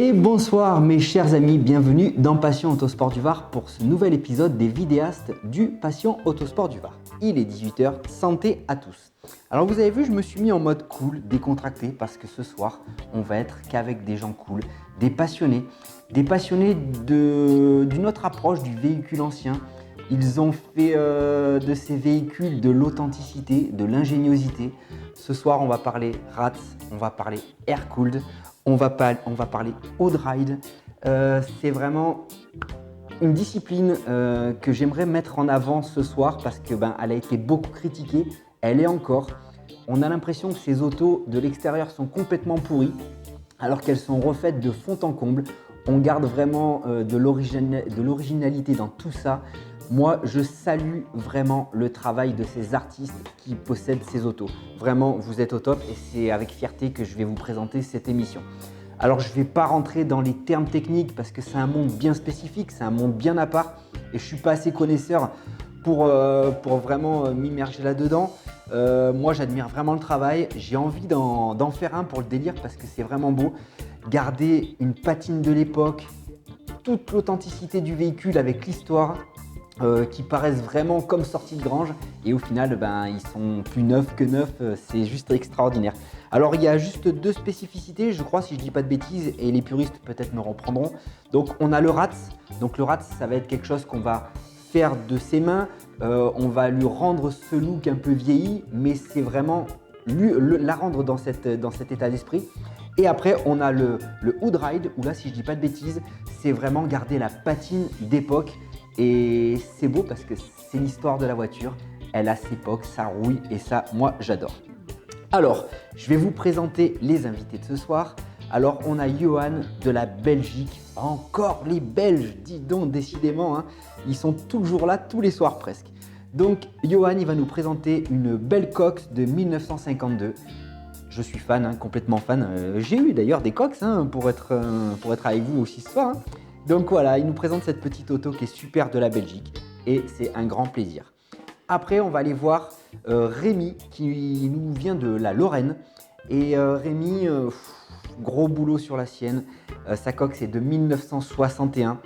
Et bonsoir mes chers amis, bienvenue dans Passion Autosport du Var pour ce nouvel épisode des vidéastes du Passion Autosport du Var. Il est 18 h, santé à tous. Alors vous avez vu, je me suis mis en mode cool, décontracté, parce que ce soir, on va être qu'avec des gens cool, des passionnés d'une autre approche du véhicule ancien. Ils ont fait de ces véhicules de l'authenticité, de l'ingéniosité. Ce soir, on va parler RATS, on va parler air-cooled, on va parler Haut-Ride. C'est vraiment une discipline que j'aimerais mettre en avant ce soir parce que elle a été beaucoup critiquée, elle est encore. On a l'impression que ces autos de l'extérieur sont complètement pourries alors qu'elles sont refaites de fond en comble. On garde vraiment de l'originalité dans tout ça. Moi, je salue vraiment le travail de ces artistes qui possèdent ces autos. Vraiment, vous êtes au top et c'est avec fierté que je vais vous présenter cette émission. Alors, je ne vais pas rentrer dans les termes techniques parce que c'est un monde bien spécifique, c'est un monde bien à part et je ne suis pas assez connaisseur pour vraiment m'immerger là-dedans. Moi, j'admire vraiment le travail. J'ai envie d'en faire un pour le délire parce que c'est vraiment beau. Garder une patine de l'époque, toute l'authenticité du véhicule avec l'histoire. Qui paraissent vraiment comme sortis de grange et au final ils sont plus neufs que neufs, c'est juste extraordinaire. Alors il y a juste deux spécificités je crois si je dis pas de bêtises et les puristes peut-être me reprendront. Donc on a le RATS, donc le RATS ça va être quelque chose qu'on va faire de ses mains, on va lui rendre ce look un peu vieilli mais c'est vraiment la rendre dans cet état d'esprit. Et après on a le Haut-Ride où là si je dis pas de bêtises c'est vraiment garder la patine d'époque. Et c'est beau parce que c'est l'histoire de la voiture, elle a ses époques, ça rouille et ça, moi, j'adore. Alors, je vais vous présenter les invités de ce soir. Alors, on a Johan de la Belgique, encore les Belges, dis donc, décidément, hein. Ils sont toujours là, tous les soirs presque. Donc, Johan, il va nous présenter une belle Cox de 1952. Je suis fan, hein, complètement fan. J'ai eu d'ailleurs des Cox pour être avec vous aussi ce soir. Donc voilà, il nous présente cette petite auto qui est super de la Belgique et c'est un grand plaisir. Après, on va aller voir Rémi qui nous vient de la Lorraine. Et Rémi, gros boulot sur la sienne. Sa Cox est de 1961.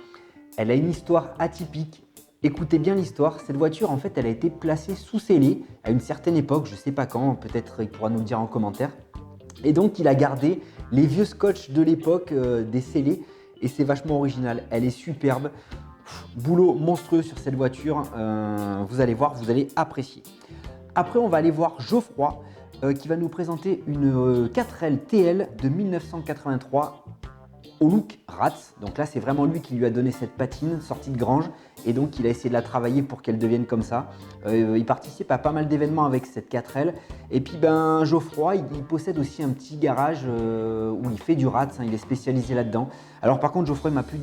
Elle a une histoire atypique. Écoutez bien l'histoire. Cette voiture, en fait, elle a été placée sous scellé à une certaine époque. Je ne sais pas quand, peut-être il pourra nous le dire en commentaire. Et donc, il a gardé les vieux scotch de l'époque des scellés. Et c'est vachement original, elle est superbe. Boulot monstrueux sur cette voiture, vous allez voir, vous allez apprécier. Après, on va aller voir Geoffroy qui va nous présenter une 4L TL de 1983 au look RATS. Donc là, c'est vraiment lui qui lui a donné cette patine sortie de grange et donc il a essayé de la travailler pour qu'elle devienne comme ça. Il participe à pas mal d'événements avec cette 4L. Et puis Geoffroy, il possède aussi un petit garage où il fait du RATS, il est spécialisé là-dedans. Alors par contre, Geoffroy il m'a pas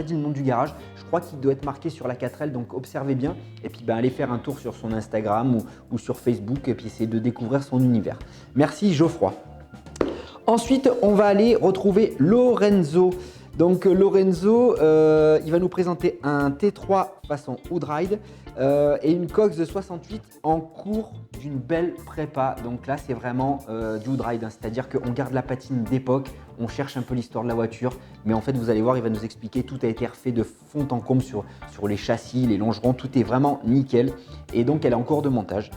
dit le nom du garage. Je crois qu'il doit être marqué sur la 4L, donc observez bien. Et puis allez faire un tour sur son Instagram ou sur Facebook et puis essayer de découvrir son univers. Merci Geoffroy. Ensuite, on va aller retrouver Lorenzo. Donc Lorenzo, il va nous présenter un T3 façon Haut-Ride et une Cox de 68 en cours d'une belle prépa. Donc là, c'est vraiment du Haut-Ride, c'est-à-dire qu'on garde la patine d'époque, on cherche un peu l'histoire de la voiture, mais en fait, vous allez voir, il va nous expliquer, tout a été refait de fond en comble sur les châssis, les longerons, tout est vraiment nickel et donc elle est en cours de montage.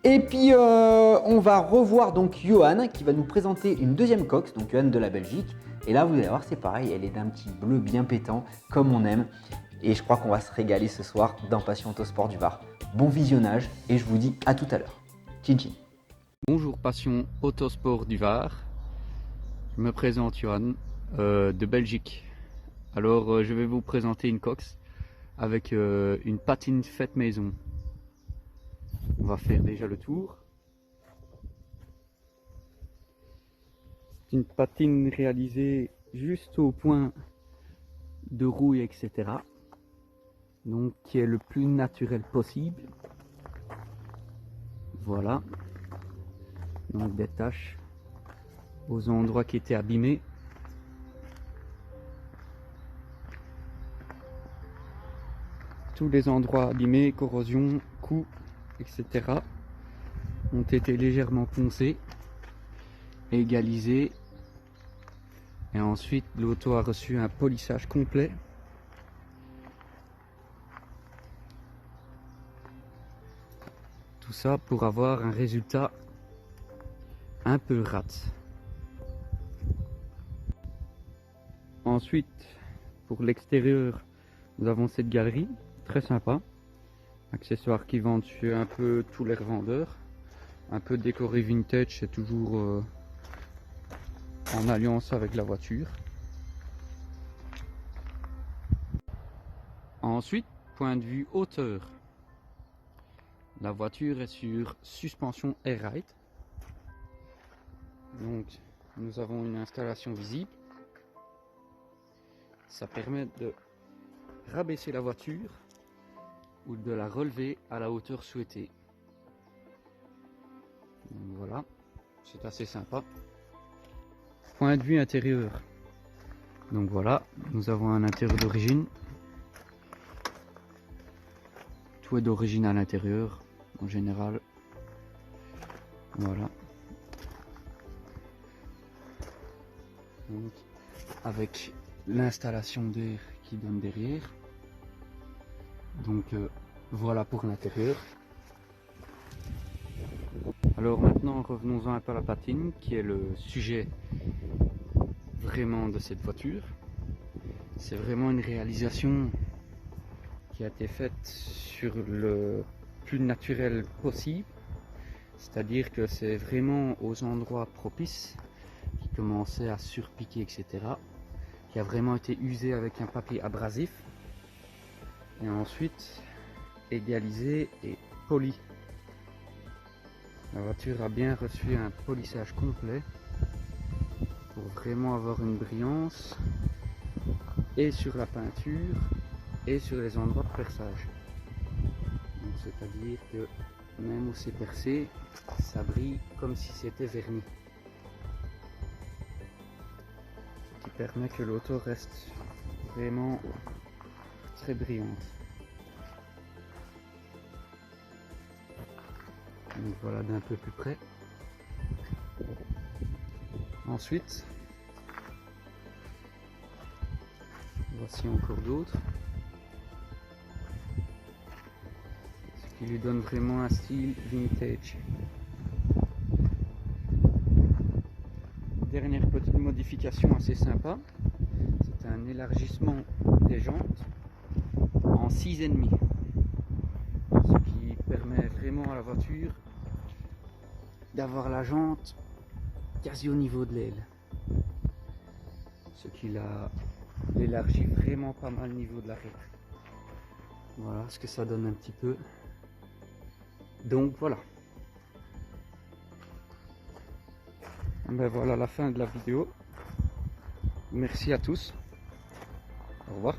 Et puis on va revoir donc Johan qui va nous présenter une deuxième Cox, donc Johan de la Belgique. Et là vous allez voir c'est pareil, elle est d'un petit bleu bien pétant comme on aime. Et je crois qu'on va se régaler ce soir dans Passion Autosport du Var. Bon visionnage et je vous dis à tout à l'heure. Chin chin. Bonjour Passion Autosport du Var. Je me présente Johan de Belgique. Alors je vais vous présenter une Cox avec une patine faite maison. On va faire déjà le tour. C'est une patine réalisée juste au point de rouille, etc. Donc qui est le plus naturel possible. Voilà. Donc des taches aux endroits qui étaient abîmés. Tous les endroits abîmés, corrosion, coups, etc. ont été légèrement poncés, égalisés Et ensuite, l'auto a reçu un polissage complet. Tout ça pour avoir un résultat un peu rat. Ensuite, pour l'extérieur, nous avons cette galerie, très sympa. Accessoires qui vendent chez un peu tous les revendeurs. Un peu décoré vintage, c'est toujours en alliance avec la voiture. Ensuite, point de vue hauteur. La voiture est sur suspension air-ride. Donc, nous avons une installation visible. Ça permet de rabaisser la voiture ou de la relever à la hauteur souhaitée. Donc voilà, c'est assez sympa. Point de vue intérieur. Donc voilà, nous avons un intérieur d'origine. Tout est d'origine à l'intérieur, en général. Voilà. Donc, avec l'installation d'air qui donne derrière. Donc voilà pour l'intérieur. Alors maintenant revenons-en un peu à la patine qui est le sujet vraiment de cette voiture. C'est vraiment une réalisation qui a été faite sur le plus naturel possible. C'est-à-dire que c'est vraiment aux endroits propices qui commençaient à surpiquer, etc. Qui a vraiment été usé avec un papier abrasif. Et ensuite égalisé et poli. La voiture a bien reçu un polissage complet pour vraiment avoir une brillance et sur la peinture et sur les endroits de perçage. C'est-à-dire que même où c'est percé, ça brille comme si c'était verni. Ce qui permet que l'auto reste vraiment très brillante. Donc voilà d'un peu plus près. Ensuite, voici encore d'autres. Ce qui lui donne vraiment un style vintage. Dernière petite modification assez sympa, c'est un élargissement des jantes en 6,5. Ce qui permet vraiment à la voiture d'avoir la jante quasi au niveau de l'aile. Ce qui l'élargit vraiment pas mal au niveau de l'arrière. Voilà ce que ça donne un petit peu. Donc voilà. Ben voilà la fin de la vidéo. Merci à tous. Au revoir.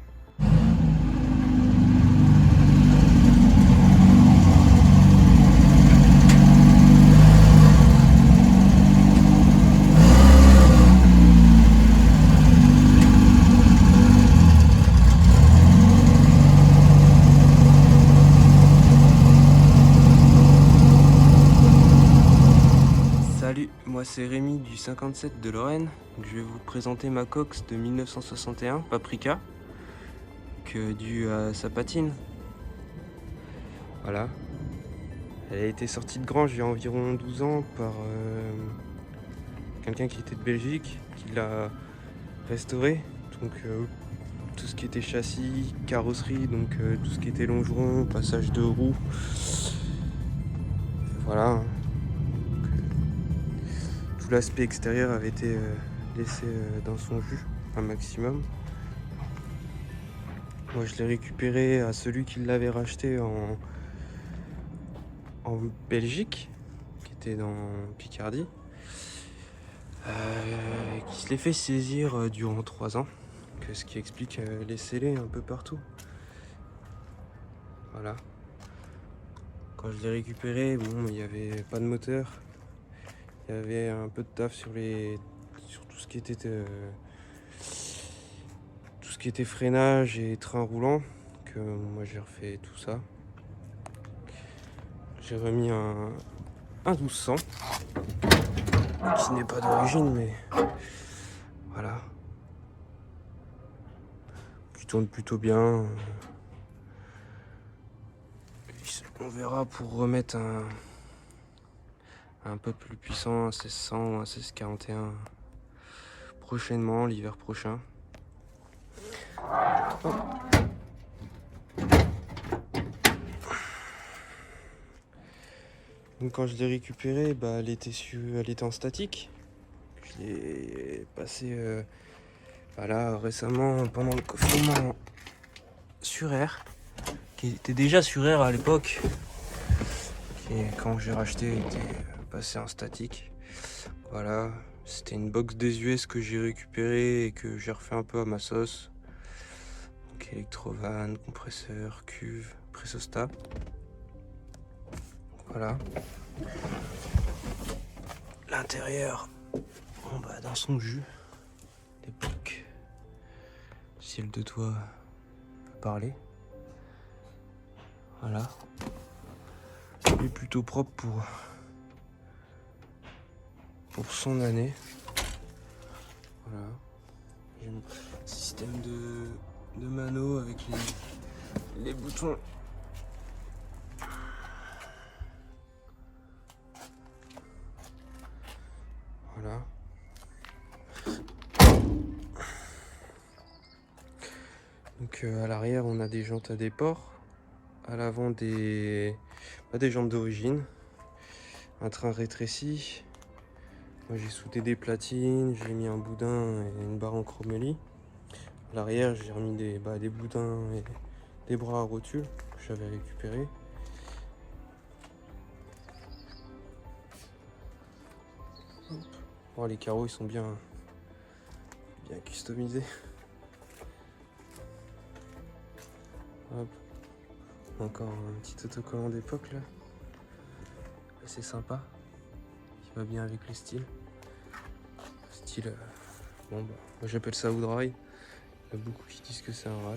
Salut, moi c'est Rémi du 57 de Lorraine. Donc, je vais vous présenter ma Cox de 1961, Paprika, due à sa patine. Voilà. Elle a été sortie de grange il y a environ 12 ans par quelqu'un qui était de Belgique, qui l'a restaurée. Donc tout ce qui était châssis, carrosserie, donc tout ce qui était longeron, passage de roues. Voilà. Tout l'aspect extérieur avait été laissé dans son jus un maximum. Moi je l'ai récupéré à celui qui l'avait racheté en Belgique, qui était dans Picardie, qui se l'est fait saisir durant 3 ans, ce qui explique les scellés un peu partout. Voilà. Quand je l'ai récupéré, bon, il n'y avait pas de moteur. Il y avait un peu de taf sur tout ce qui était freinage et train roulant, que moi j'ai refait tout ça. J'ai remis un 1200 qui n'est pas d'origine, mais voilà. tourne plutôt bien. On verra pour remettre un peu plus puissant, un 1600 ou un 1641 prochainement, l'hiver prochain. Hop. Donc quand je l'ai récupérée, elle était en statique. Je l'ai passé là récemment pendant le confinement sur air, qui était déjà sur air à l'époque. Et quand j'ai racheté, il était passé en statique. Voilà, c'était une box des US que j'ai récupérée et que j'ai refait un peu à ma sauce. Donc électrovanne, compresseur, cuve, pressostat. Voilà. L'intérieur, dans son jus. Les blocs. Ciel de toit peut parler. Voilà. Il est plutôt propre pour son année. Voilà. J'ai un système de mano avec les boutons. Voilà. Donc à l'arrière on a des jantes à déport. À l'avant des jantes d'origine. Un train rétréci. Moi j'ai soudé des platines, j'ai mis un boudin et une barre en chromelie. À l'arrière j'ai remis des boudins et des bras à rotule que j'avais récupérés. Bon, les carreaux ils sont bien customisés. Hop. Encore un petit autocollant d'époque là. C'est sympa. Qui va bien avec le style. Style. Moi j'appelle ça Woodroy. Il y a beaucoup qui disent que c'est un rat.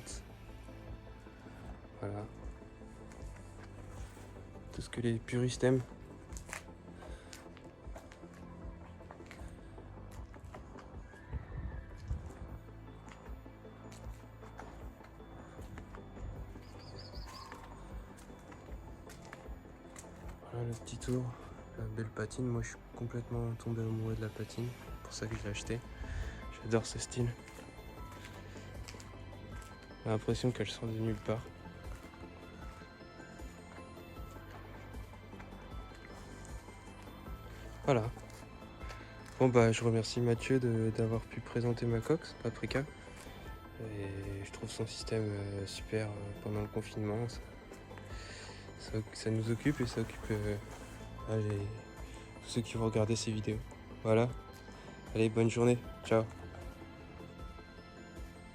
Voilà. Tout ce que les puristes aiment. Voilà le petit tour, la belle patine. Moi je suis complètement tombé amoureux de la patine, c'est pour ça que je l'ai acheté. J'adore ce style. J'ai l'impression qu'elle sort de nulle part. Voilà. Bon je remercie Mathieu d'avoir pu présenter ma coque, Paprika. Et je trouve son système super pendant le confinement. Ça nous occupe et ça occupe tous ceux qui vont regarder ces vidéos. Voilà. Allez, bonne journée. Ciao.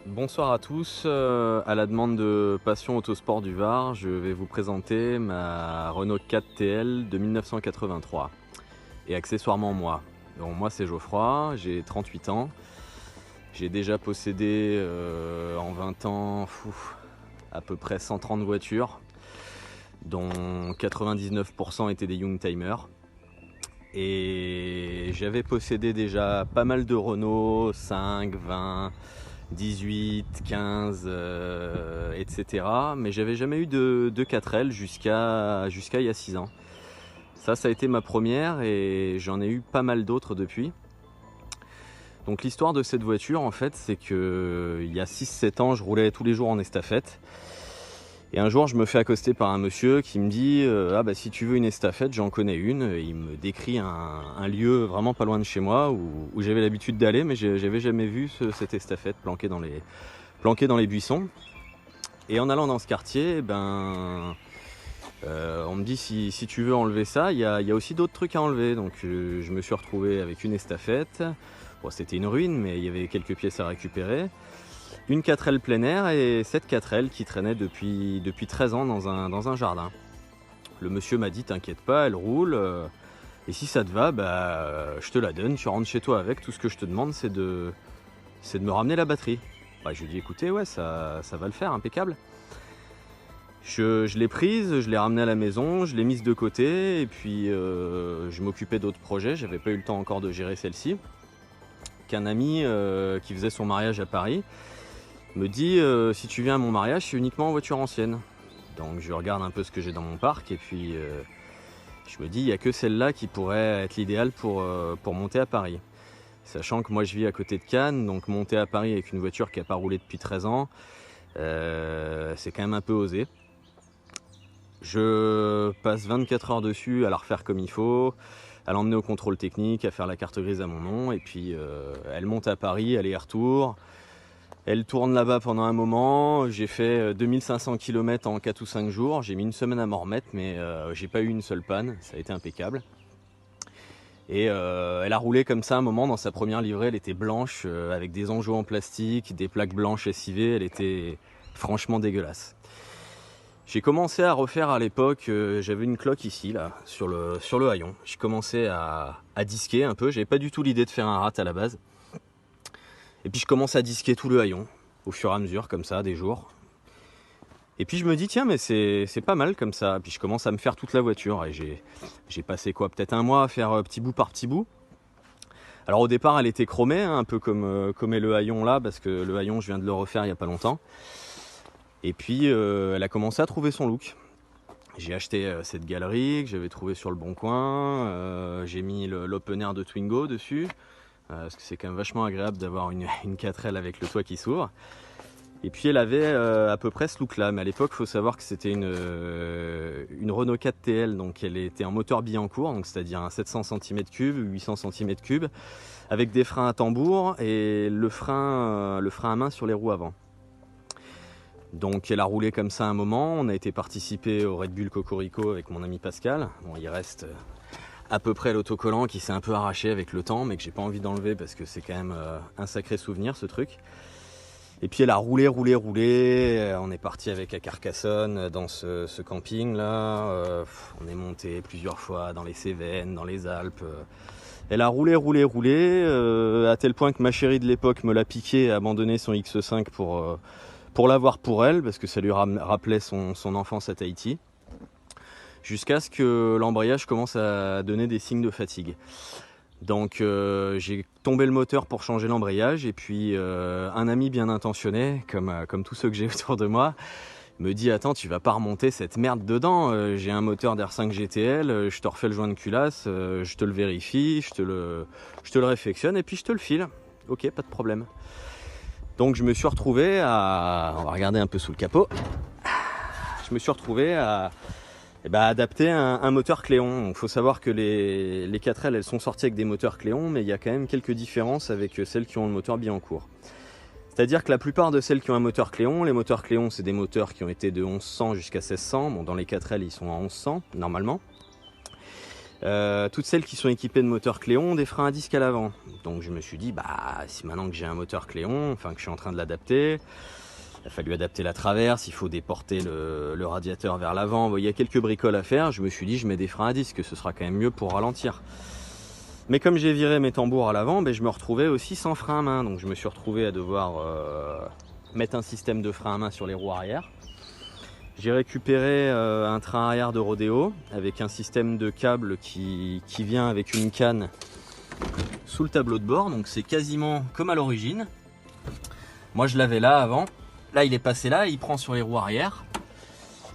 Bonsoir à tous. À la demande de Passion Autosport du Var, je vais vous présenter ma Renault 4 TL de 1983. Et accessoirement moi. Donc moi c'est Geoffroy, j'ai 38 ans. J'ai déjà possédé en 20 ans à peu près 130 voitures, dont 99% étaient des Youngtimer. Et j'avais possédé déjà pas mal de Renault, 5, 20, 18, 15, etc. Mais j'avais jamais eu de 4L jusqu'à il y a 6 ans. Ça a été ma première et j'en ai eu pas mal d'autres depuis. Donc l'histoire de cette voiture en fait c'est que il y a 6-7 ans je roulais tous les jours en estafette et un jour je me fais accoster par un monsieur qui me dit si tu veux une estafette j'en connais une. Et il me décrit un lieu vraiment pas loin de chez moi où j'avais l'habitude d'aller mais j'avais jamais vu cette estafette planquée dans les buissons. Et en allant dans ce quartier on me dit si tu veux enlever ça il y a aussi d'autres trucs à enlever. Donc je me suis retrouvé avec une estafette. Bon, c'était une ruine, mais il y avait quelques pièces à récupérer. Une 4L plein air et cette 4L qui traînait depuis 13 ans dans un jardin. Le monsieur m'a dit, t'inquiète pas, elle roule. Et si ça te va, je te la donne, tu rentres chez toi avec. Tout ce que je te demande, c'est de me ramener la batterie. Je lui ai dit, écoutez, ouais, ça va le faire, impeccable. Je l'ai prise, je l'ai ramenée à la maison, je l'ai mise de côté. Et puis, je m'occupais d'autres projets. J'avais pas eu le temps encore de gérer celle-ci. Un ami qui faisait son mariage à Paris me dit si tu viens à mon mariage, c'est uniquement en voiture ancienne. Donc je regarde un peu ce que j'ai dans mon parc et puis je me dis il n'y a que celle-là qui pourrait être l'idéal pour monter à Paris. Sachant que moi je vis à côté de Cannes, donc monter à Paris avec une voiture qui n'a pas roulé depuis 13 ans, c'est quand même un peu osé. Je passe 24 heures dessus à la refaire comme il faut, à l'emmener au contrôle technique, à faire la carte grise à mon nom, et puis elle monte à Paris, aller-retour. Elle tourne là-bas pendant un moment, j'ai fait 2500 km en 4 ou 5 jours, j'ai mis une semaine à m'en remettre, mais j'ai pas eu une seule panne, ça a été impeccable. Et elle a roulé comme ça un moment dans sa première livrée, elle était blanche, avec des enjeux en plastique, des plaques blanches SIV, elle était franchement dégueulasse. J'ai commencé à refaire à l'époque, j'avais une cloque ici, là, sur le haillon. J'ai commencé à disquer un peu, j'avais pas du tout l'idée de faire un rat à la base. Et puis je commence à disquer tout le haillon, au fur et à mesure, comme ça, des jours. Et puis je me dis, tiens, mais c'est pas mal comme ça. Puis je commence à me faire toute la voiture. Et j'ai passé quoi, peut-être un mois à faire petit bout par petit bout. Alors au départ, elle était chromée, hein, un peu comme est le haillon là, parce que le haillon, je viens de le refaire il n'y a pas longtemps. Et puis elle a commencé à trouver son look. J'ai acheté cette galerie que j'avais trouvée sur le Bon Coin. J'ai mis l'open air de Twingo dessus. Parce que c'est quand même vachement agréable d'avoir une 4L avec le toit qui s'ouvre. Et puis elle avait à peu près ce look là, mais à l'époque il faut savoir que c'était une Renault 4 TL, donc elle était en moteur Billancourt, donc c'est-à-dire un 700 cm3, 800 cm3, avec des freins à tambour et le frein à main sur les roues avant. Donc elle a roulé comme ça un moment, on a été participer au Red Bull Cocorico avec mon ami Pascal. Bon, il reste à peu près l'autocollant qui s'est un peu arraché avec le temps, mais que j'ai pas envie d'enlever parce que c'est quand même un sacré souvenir ce truc. Et puis elle a roulé, on est parti avec à Carcassonne dans ce camping là, on est monté plusieurs fois dans les Cévennes, dans les Alpes. Elle a roulé, à tel point que ma chérie de l'époque me l'a piqué et a abandonné son X5 pour l'avoir pour elle, parce que ça lui rappelait son enfance à Tahiti. Jusqu'à ce que l'embrayage commence à donner des signes de fatigue. Donc j'ai tombé le moteur pour changer l'embrayage et puis un ami bien intentionné, comme tous ceux que j'ai autour de moi, me dit attends, tu vas pas remonter cette merde dedans, j'ai un moteur d'R5 GTL, je te refais le joint de culasse, je te le vérifie, je te le réfectionne et puis je te le file. Ok, pas de problème. Donc je me suis retrouvé on va regarder un peu sous le capot, je me suis retrouvé à adapter un moteur Cléon. Il faut savoir que les 4L elles sont sorties avec des moteurs Cléon, mais il y a quand même quelques différences avec celles qui ont le moteur Billancourt. C'est-à-dire que la plupart de celles qui ont un moteur Cléon, les moteurs Cléon c'est des moteurs qui ont été de 1100 jusqu'à 1600, bon dans les 4L ils sont à 1100 normalement. Toutes celles qui sont équipées de moteurs Cléon ont des freins à disque à l'avant. Donc je me suis dit si maintenant que j'ai un moteur Cléon, enfin que je suis en train de l'adapter, il a fallu adapter la traverse, il faut déporter le radiateur vers l'avant. Bon, il y a quelques bricoles à faire. Je me suis dit, je mets des freins à disque, ce sera quand même mieux pour ralentir. Mais comme j'ai viré mes tambours à l'avant, je me retrouvais aussi sans frein à main. Donc je me suis retrouvé à devoir mettre un système de frein à main sur les roues arrière. J'ai récupéré un train arrière de Rodeo avec un système de câble qui vient avec une canne sous le tableau de bord. Donc c'est quasiment comme à l'origine. Moi je l'avais là avant. Là il est passé là, il prend sur les roues arrière.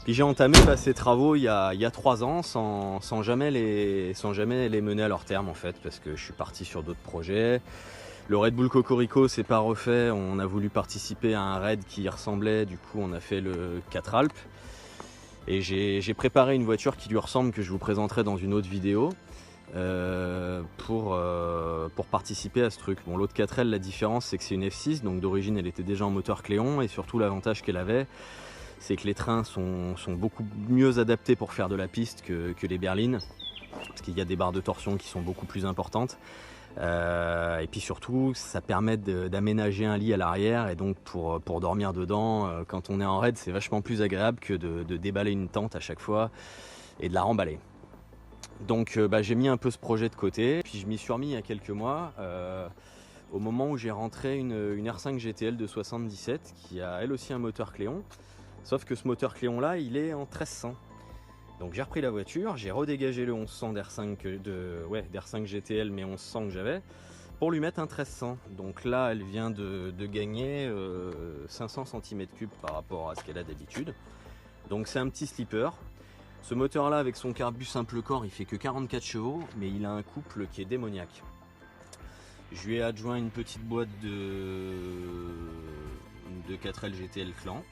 Puis j'ai entamé ces travaux il y a 3 ans sans jamais les mener à leur terme en fait, parce que je suis parti sur d'autres projets. Le Red Bull Cocorico c'est pas refait, on a voulu participer à un raid qui y ressemblait, du coup on a fait le 4 Alpes. Et j'ai préparé une voiture qui lui ressemble, que je vous présenterai dans une autre vidéo. Pour participer à ce truc. Bon, l'autre 4L, la différence c'est que c'est une F6, donc d'origine elle était déjà en moteur Cléon, et surtout l'avantage qu'elle avait, c'est que les trains sont beaucoup mieux adaptés pour faire de la piste que les berlines, parce qu'il y a des barres de torsion qui sont beaucoup plus importantes. Et puis surtout ça permet d'aménager un lit à l'arrière, et donc pour dormir dedans quand on est en raid, c'est vachement plus agréable que de déballer une tente à chaque fois et de la remballer. Donc j'ai mis un peu ce projet de côté, puis je m'y suis remis il y a quelques mois, au moment où j'ai rentré une R5 GTL de 77 qui a elle aussi un moteur Cléon, sauf que ce moteur Cléon là il est en 1300. Donc j'ai repris la voiture, j'ai redégagé le 1100 d'R5 d'R5 GTL mais 1100 que j'avais, pour lui mettre un 1300. Donc là, elle vient de gagner 500 cm3 par rapport à ce qu'elle a d'habitude. Donc c'est un petit slipper. Ce moteur là avec son carbu simple corps, il fait que 44 chevaux, mais il a un couple qui est démoniaque. Je lui ai adjoint une petite boîte de 4L GTL Clan.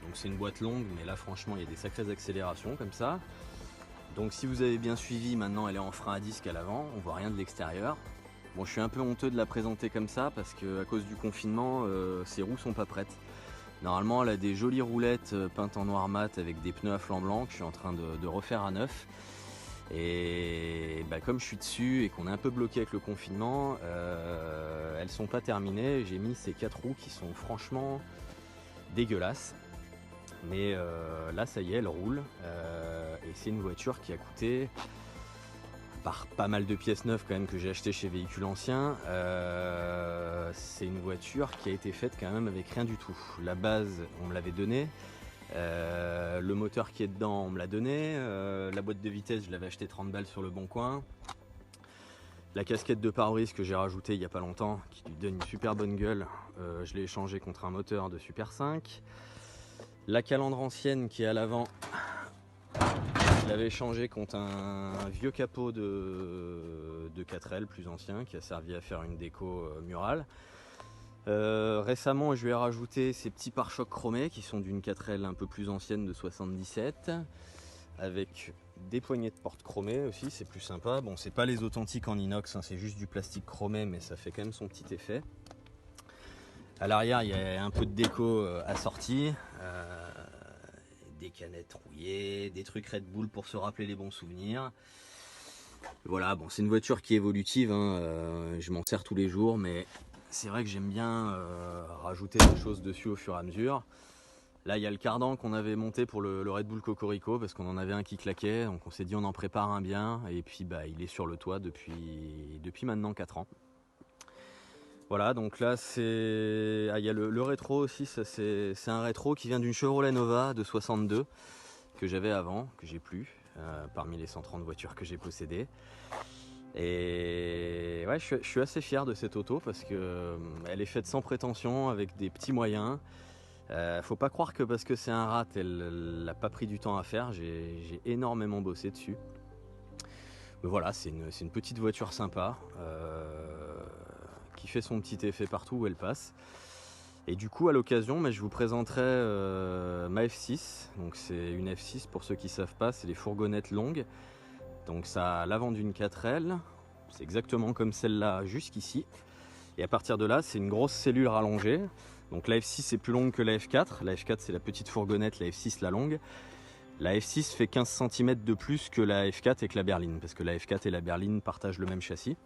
Donc c'est une boîte longue, mais là franchement il y a des sacrées accélérations comme ça. Donc si vous avez bien suivi, maintenant elle est en frein à disque à l'avant, on voit rien de l'extérieur. Bon, je suis un peu honteux de la présenter comme ça parce que à cause du confinement, ses roues sont pas prêtes. Normalement elle a des jolies roulettes peintes en noir mat avec des pneus à flanc blanc que je suis en train de refaire à neuf. Et bah, comme je suis dessus et qu'on est un peu bloqué avec le confinement, elles sont pas terminées. J'ai mis ces 4 roues qui sont franchement dégueulasses. Mais là ça y est, elle roule. Et c'est une voiture qui a coûté, par pas mal de pièces neuves quand même que j'ai acheté chez Véhicules Anciens, c'est une voiture qui a été faite quand même avec rien du tout. La base on me l'avait donnée, le moteur qui est dedans on me l'a donné, la boîte de vitesse je l'avais acheté 30 balles sur le bon coin, la casquette de pare-brise que j'ai rajoutée il n'y a pas longtemps qui lui donne une super bonne gueule, je l'ai échangée contre un moteur de Super 5, la calandre ancienne qui est à l'avant, je l'avais changé contre un vieux capot de 4L plus ancien qui a servi à faire une déco murale. Récemment je lui ai rajouté ces petits pare-chocs chromés qui sont d'une 4L un peu plus ancienne de 77 avec des poignées de porte chromées aussi, c'est plus sympa. Bon, c'est pas les authentiques en inox, hein, c'est juste du plastique chromé, mais ça fait quand même son petit effet. À l'arrière il y a un peu de déco assortie, des canettes rouillées, des trucs Red Bull pour se rappeler les bons souvenirs. Voilà, bon, c'est une voiture qui est évolutive, hein, je m'en sers tous les jours, mais c'est vrai que j'aime bien rajouter des choses dessus au fur et à mesure. Là il y a le cardan qu'on avait monté pour le Red Bull Cocorico parce qu'on en avait un qui claquait, donc on s'est dit on en prépare un bien, et puis bah, il est sur le toit depuis maintenant 4 ans. Voilà, donc là c'est... Ah, il y a le rétro aussi, c'est un rétro qui vient d'une Chevrolet Nova de 62 que j'avais avant, que j'ai plus, parmi les 130 voitures que j'ai possédées. Et ouais, je suis assez fier de cette auto parce que elle est faite sans prétention, avec des petits moyens. Faut pas croire que parce que c'est un rat, elle n'a pas pris du temps à faire, j'ai énormément bossé dessus. Mais voilà, c'est une petite voiture sympa. Qui fait son petit effet partout où elle passe. Et du coup à l'occasion je vous présenterai ma F6. Donc c'est une F6, pour ceux qui ne savent pas, c'est les fourgonnettes longues. Donc ça a l'avant d'une 4L, c'est exactement comme celle-là jusqu'ici. Et à partir de là c'est une grosse cellule rallongée. Donc la F6 est plus longue que la F4. La F4 c'est la petite fourgonnette, la F6 la longue. La F6 fait 15 cm de plus que la F4 et que la berline, parce que la F4 et la berline partagent le même châssis,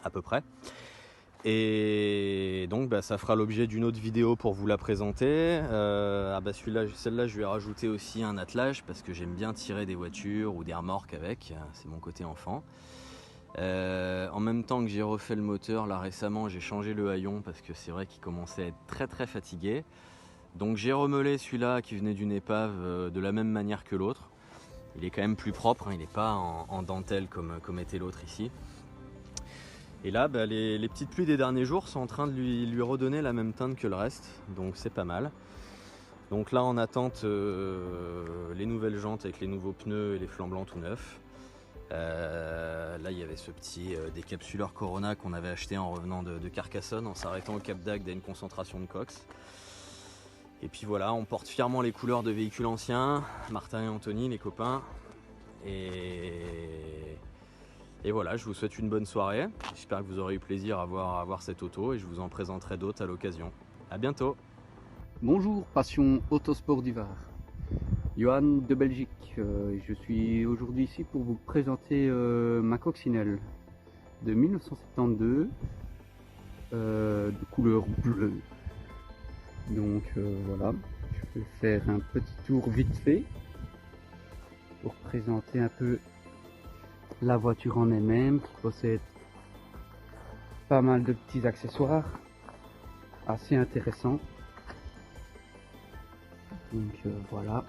à peu près. Et donc bah, ça fera l'objet d'une autre vidéo pour vous la présenter. Celle-là je lui ai rajouté aussi un attelage parce que j'aime bien tirer des voitures ou des remorques avec, c'est mon côté enfant. En même temps que j'ai refait le moteur, là récemment j'ai changé le haillon parce que c'est vrai qu'il commençait à être très fatigué. Donc j'ai remeulé celui-là qui venait d'une épave de la même manière que l'autre. Il est quand même plus propre, hein, il n'est pas en dentelle comme était l'autre ici. Et là, bah, les petites pluies des derniers jours sont en train de lui redonner la même teinte que le reste, donc c'est pas mal. Donc là, en attente, les nouvelles jantes avec les nouveaux pneus et les flancs blancs tout neufs. Là, il y avait ce petit décapsuleur Corona qu'on avait acheté en revenant de Carcassonne, en s'arrêtant au Cap d'Agde à une concentration de cox. Et puis voilà, on porte fièrement les couleurs de Véhicules Anciens, Martin et Anthony, les copains. Et voilà, je vous souhaite une bonne soirée. J'espère que vous aurez eu plaisir à voir cette auto et je vous en présenterai d'autres à l'occasion. A bientôt. Bonjour, passion autosport du Var. Johan de Belgique. Je suis aujourd'hui ici pour vous présenter ma coccinelle de 1972 de couleur bleue. Donc voilà, je vais faire un petit tour vite fait pour présenter un peu la voiture en elle-même, qui possède pas mal de petits accessoires assez intéressants. Donc voilà,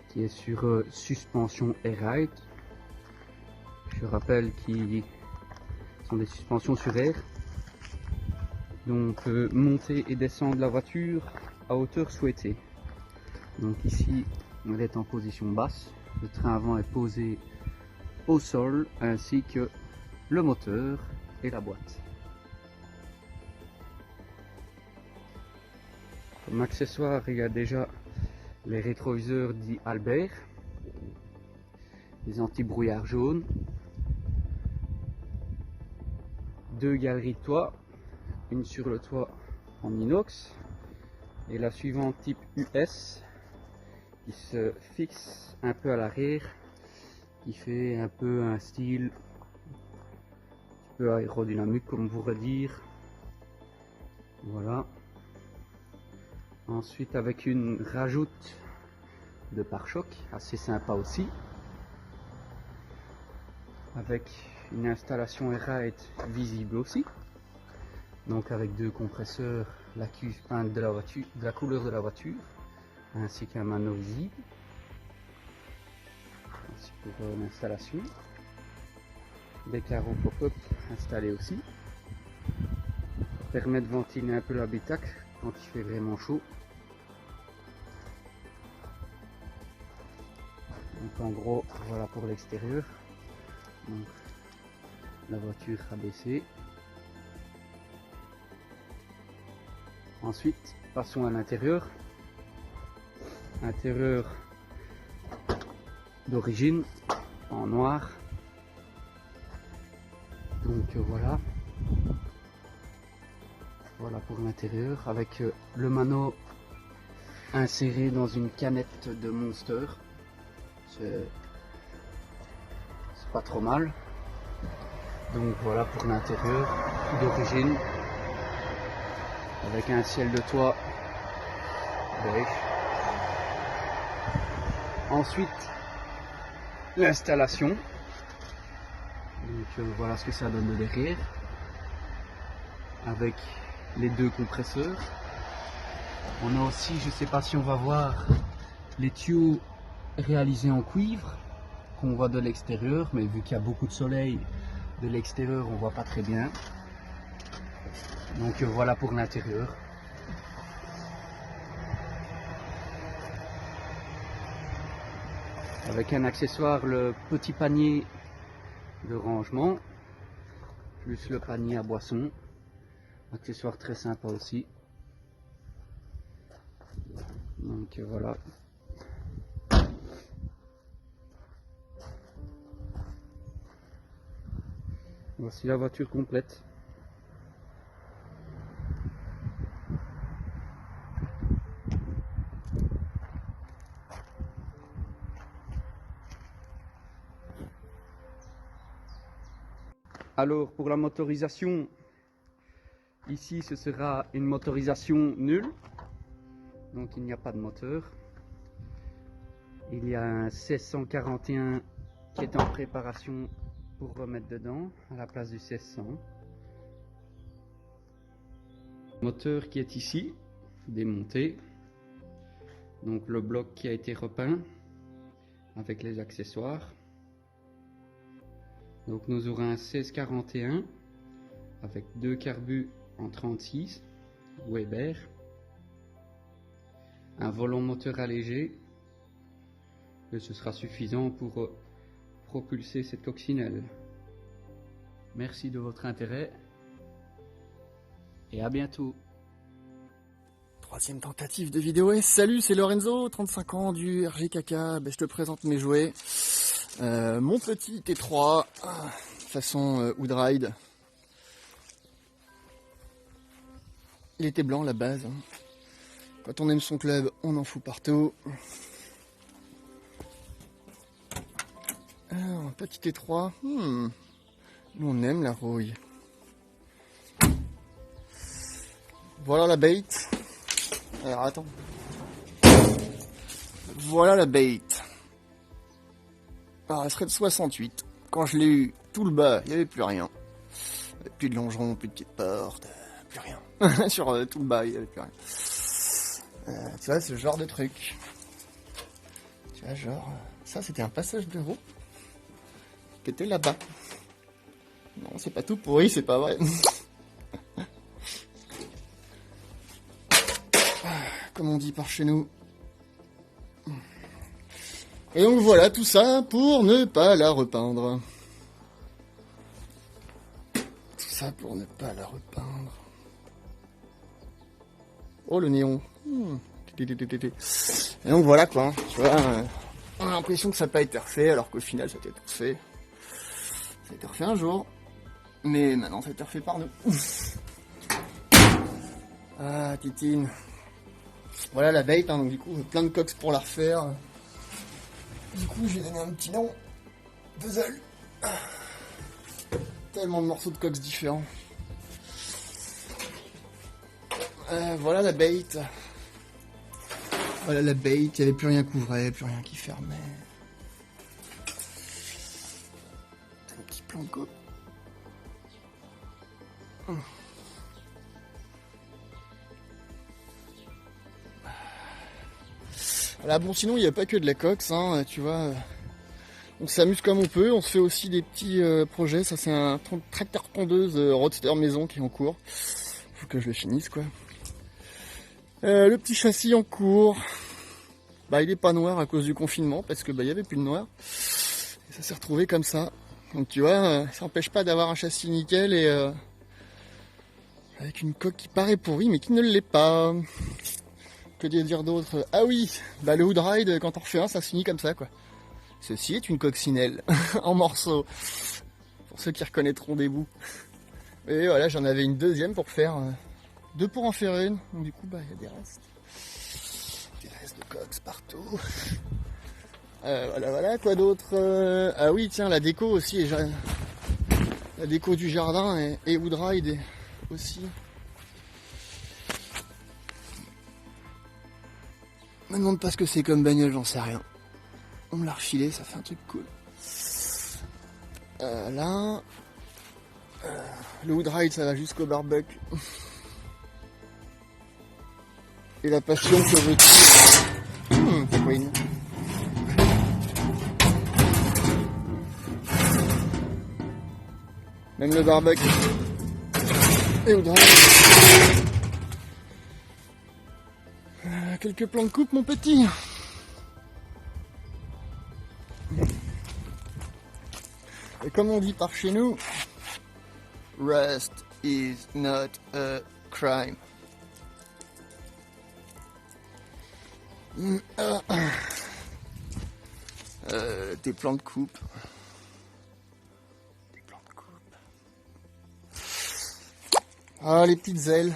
qui est sur suspension Airride. Je rappelle qu'il Ce sont des suspensions sur air. Donc on peut monter et descendre la voiture à hauteur souhaitée. Donc ici, elle est en position basse. Le train avant est posé au sol, ainsi que le moteur et la boîte. Comme accessoire, il y a déjà les rétroviseurs dits Albert, les anti-brouillard jaunes, 2 galeries de toit, une sur le toit en inox et la suivante type US qui se fixe un peu à l'arrière, qui fait un peu un style un peu aérodynamique comme on pourrait dire. Voilà. Ensuite avec une rajoute de pare-choc assez sympa aussi, avec une installation air-ride visible aussi, donc avec 2 compresseurs, la cuve peinte de la voiture, de la couleur de la voiture, ainsi qu'un mano visible. Ainsi pour l'installation, des carreaux pop-up installés aussi, permet de ventiler un peu l'habitacle quand il fait vraiment chaud. Donc en gros, voilà pour l'extérieur. Donc la voiture abaissée. Ensuite, passons à l'intérieur. Intérieur d'origine en noir. Donc voilà. Voilà pour l'intérieur avec le mano inséré dans une canette de Monster. C'est pas trop mal. Donc voilà pour l'intérieur d'origine, avec un ciel de toit beige. Ensuite l'installation. Donc voilà ce que ça donne de derrière, avec les 2 compresseurs. On a aussi, je sais pas si on va voir, les tuyaux réalisés en cuivre qu'on voit de l'extérieur, mais vu qu'il y a beaucoup de soleil de l'extérieur, on voit pas très bien. Donc voilà pour l'intérieur. Avec un accessoire, le petit panier de rangement, plus le panier à boissons. Accessoire très sympa aussi. Donc voilà. Voici la voiture complète. Alors pour la motorisation, ici ce sera une motorisation nulle, donc il n'y a pas de moteur. Il y a un 1641 qui est en préparation pour remettre dedans à la place du 1600. Moteur qui est ici, démonté. Donc le bloc qui a été repeint avec les accessoires. Donc nous aurons un 1641 avec 2 carbus en 36 Weber, un volant moteur allégé, et ce sera suffisant pour propulser cette coccinelle. Merci de votre intérêt et à bientôt. 3e tentative de vidéo. Et salut, c'est Lorenzo, 35 ans du RGKK. Ben, je te présente mes jouets. Mon petit T3 façon Wood Ride. Il était blanc à la base. Quand on aime son club, on en fout partout. Alors, un petit T3. Nous on aime la rouille. Voilà la bait. Alors attends. Voilà la bait. Alors elle serait de 68. Quand je l'ai eu tout le bas, il n'y avait plus rien. Il n'y avait plus de longeron, plus de pied de porte, plus rien. Sur tout le bas, il n'y avait plus rien. Tu vois, ce genre de truc. Tu vois, genre, ça c'était un passage de roue qui était là-bas. Non, c'est pas tout pourri, c'est pas vrai. Comme on dit par chez nous. Et donc voilà, tout ça pour ne pas la repeindre. Tout ça pour ne pas la repeindre. Oh, le néon. Et donc voilà quoi, tu vois, on a l'impression que ça n'a pas été refait, alors qu'au final ça a été tout fait. Ça a été refait un jour, mais maintenant ça a été refait par nous. Ah, Titine. Voilà la bait, hein, donc du coup plein de cox pour la refaire. Du coup j'ai donné un petit nom, puzzle. Tellement de morceaux de cox différents. Voilà la bait. Voilà la bait, il n'y avait plus rien qui ouvrait, plus rien qui fermait. Un petit plan de coupe. Voilà, bon sinon il n'y a pas que de la cox, hein, tu vois. On s'amuse comme on peut, on se fait aussi des petits projets. Ça c'est un tracteur tondeuse roadster maison qui est en cours. Faut que je le finisse quoi. Le petit châssis en cours. Bah il est pas noir à cause du confinement parce que bah il y avait plus de noir. Et ça s'est retrouvé comme ça. Donc tu vois, ça n'empêche pas d'avoir un châssis nickel et avec une coque qui paraît pourrie mais qui ne l'est pas. Que dire d'autre? Ah oui, bah le Hood Ride quand on refait un ça se finit comme ça quoi. Ceci est une coccinelle en morceaux. Pour ceux qui reconnaîtront des bouts. Et voilà, j'en avais une deuxième pour faire 2 pour en faire une. Donc du coup bah il y a des restes. Des restes de cox partout. Voilà, quoi d'autre? Ah oui tiens la déco aussi. La déco du jardin et Hood Ride aussi. Me demande pas ce que c'est comme bagnole, j'en sais rien. On me l'a refilé, ça fait un truc cool. Là, le Hood Ride ça va jusqu'au barbecue. Et la passion que je tire. C'est quoi une... Même le barbecue. Et Hood Ride. Quelques plans de coupe, mon petit. Et comme on dit par chez nous, rust is not a crime. Des plans de coupe. Des plans de coupe. Ah, les petites ailes.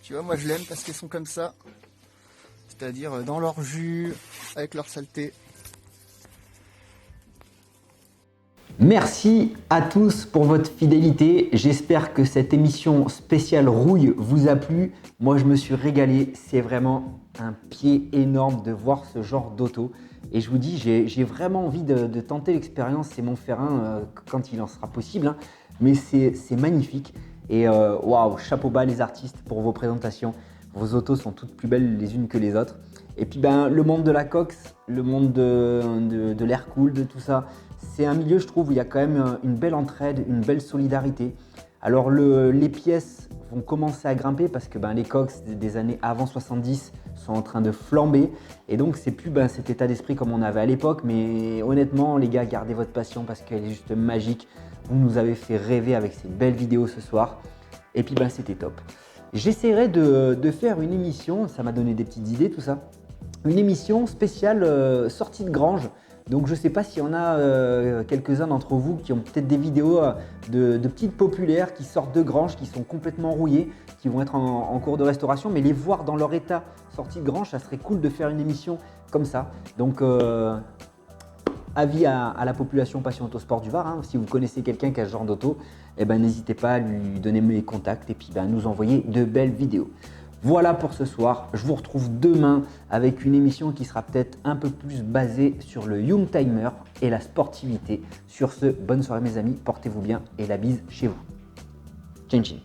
Tu vois, moi je l'aime parce qu'elles sont comme ça. C'est-à-dire dans leur jus, avec leur saleté. Merci à tous pour votre fidélité. J'espère que cette émission spéciale rouille vous a plu. Moi, je me suis régalé. C'est vraiment un pied énorme de voir ce genre d'auto. Et je vous dis, j'ai vraiment envie de tenter l'expérience. C'est mon Ferrin quand il en sera possible. Hein. Mais c'est magnifique. Et waouh, chapeau bas les artistes pour vos présentations. Vos autos sont toutes plus belles les unes que les autres. Et puis le monde de la cox, le monde de l'air cool, de tout ça, c'est un milieu, je trouve, où il y a quand même une belle entraide, une belle solidarité. Alors les pièces vont commencer à grimper parce que les cox des années avant 70 sont en train de flamber. Et donc c'est plus cet état d'esprit comme on avait à l'époque. Mais honnêtement les gars, gardez votre passion parce qu'elle est juste magique. Vous nous avez fait rêver avec ces belles vidéos ce soir. Et puis c'était top. J'essaierai de faire une émission, ça m'a donné des petites idées tout ça. Une émission spéciale sortie de grange. Donc je ne sais pas s'il y en a quelques-uns d'entre vous qui ont peut-être des vidéos de petites populaires qui sortent de grange, qui sont complètement rouillées, qui vont être en cours de restauration, mais les voir dans leur état sorti de grange, ça serait cool de faire une émission comme ça. Donc avis à la population Passion Autosport du Var, hein, si vous connaissez quelqu'un qui a ce genre d'auto, n'hésitez pas à lui donner mes contacts et puis nous envoyer de belles vidéos. Voilà pour ce soir, je vous retrouve demain avec une émission qui sera peut-être un peu plus basée sur le Youngtimer et la sportivité. Sur ce, bonne soirée mes amis, portez-vous bien et la bise chez vous. Ciao ciao.